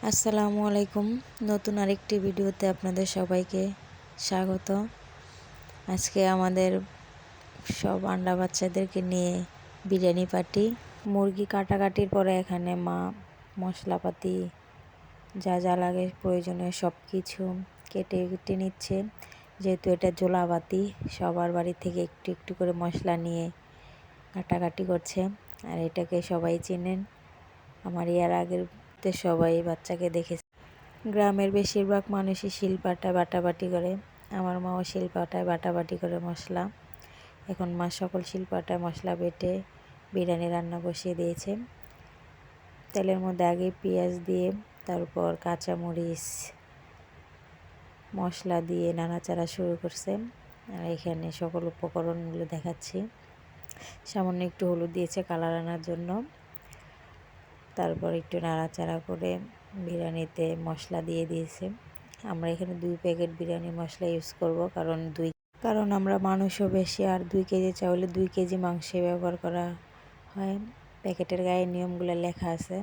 আসসালামু আলাইকুম। নতুন আরেকটি ভিডিওতে আপনাদের সবাইকে স্বাগত। আজকে আমাদের সব আন্ডা বাচ্চাদেরকে নিয়ে বিরিয়ানি পার্টি। মুরগি কাটাকাটির পরে এখানে মা মশলাপাতি যা যা লাগে প্রয়োজনীয় সব কিছু কেটে কেটে নিচ্ছে। যেহেতু এটা জোলাবাতি, সবার বাড়ি থেকে একটু একটু করে মশলা নিয়ে কাটাকাটি করছে। আর এটাকে সবাই চেনেন, আমার এর আগের সবাই বাচ্চাকে দেখেছে। গ্রামের বেশিরভাগ মানুষই শিলপাটায় বাটাবাটি করে, আমার মাও শিলপাটায় বাটাবাটি করে মশলা। এখন মা সকল শিলপাটায় মশলা বেটে বিরিয়ানি রান্না বসিয়ে দিয়েছে। তেলের মধ্যে আগে পেঁয়াজ দিয়ে তারপর কাঁচামরিচ মশলা দিয়ে নাড়াচাড়া শুরু করছে। আর এখানে সকল উপকরণগুলো দেখাচ্ছি। সামান্য একটু হলুদ দিয়েছে কালার আনার জন্য। তারপর একটু নাড়াচাড়া করে বিরিয়ানিতে মশলা দিয়ে দিয়েছে। আমরা এখানে 2 প্যাকেট বিরিয়ানি মশলা ইউজ করব, কারণ আমরা মানুষও বেশি, আর 2 কেজি চাউলে 2 কেজি মাংসে ব্যবহার করা হয়। প্যাকেটের গায়ে নিয়মগুলো লেখা আছে।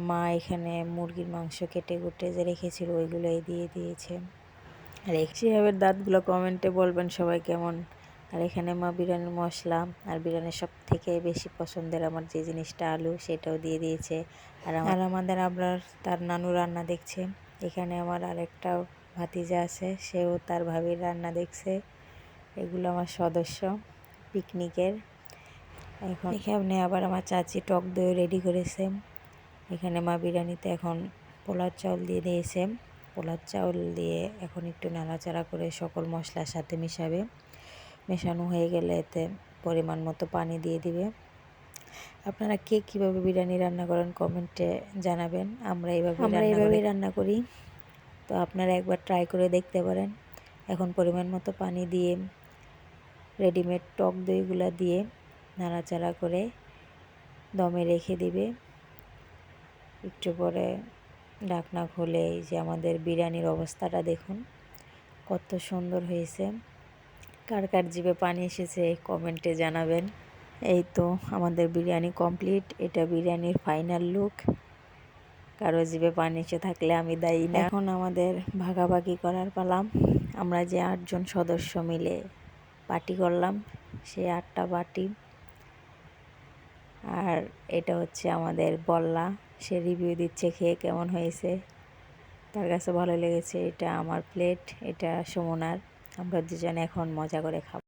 মা এখানে মুরগির মাংস কেটে কুটে যে রেখেছিল ওইগুলোই দিয়ে দিয়েছে। আর শিহাবের দাঁতগুলো কমেন্টে বলবেন সবাই কেমন। আর এখানে মা বিরিয়ানির মশলা আর বিরিয়ানির সব থেকে বেশি পছন্দের আমার যে জিনিসটা আলু, সেটাও দিয়ে দিয়েছে। আর আমাদের আবরার তার নানু রান্না দেখছে। এখানে আমার আরেকটা ভাতিজা আছে, সেও তার ভাবির রান্না দেখছে। এগুলো আমার সদস্য পিকনিকের। এখানে আবার আমার চাচি টক দই রেডি করেছে। এখানে মা বিরিয়ানিতে এখন পোলার চাউল দিয়ে দিয়েছে। পোলার চাউল দিয়ে এখন একটু নাড়াচাড়া করে সকল মশলার সাথে মেশানো হয়ে গেলে এতে পরিমাণ মতো পানি দিয়ে দিবে। আপনারা কে কীভাবে বিরিয়ানি রান্না করেন কমেন্টে জানাবেন। আমরা এইভাবেই রান্না করি, তো আপনারা একবার ট্রাই করে দেখতে পারেন। এখন পরিমাণ মতো পানি দিয়ে রেডিমেড টক দইগুলা দিয়ে নাড়াচাড়া করে দমে রেখে দিবে। একটু পরে ঢাকনা খুলে এই যে আমাদের বিরিয়ানির অবস্থাটা দেখুন, কত সুন্দর হয়েছে। কার কার জিভে পানি এসেছে কমেন্টে জানাবেন। এই তো আমাদের বিরিয়ানি কমপ্লিট। এটা বিরিয়ানির ফাইনাল লুক। কারো জিভে পানি এসে থাকলে আমি দায়ী না। এখন আমাদের ভাগাভাগি করার পালা। আমরা যে 8 জন সদস্য মিলে পার্টি করলাম, সেই 8টা বাটি। আর এটা হচ্ছে আমাদের বল্লা, সে রিভিউ দিচ্ছে খেয়ে কেমন হয়েছে। তার কাছে ভালো লেগেছে। এটা আমার প্লেট, এটা সুমনার। আমরা দুজনে এখন মজা করে খাবো।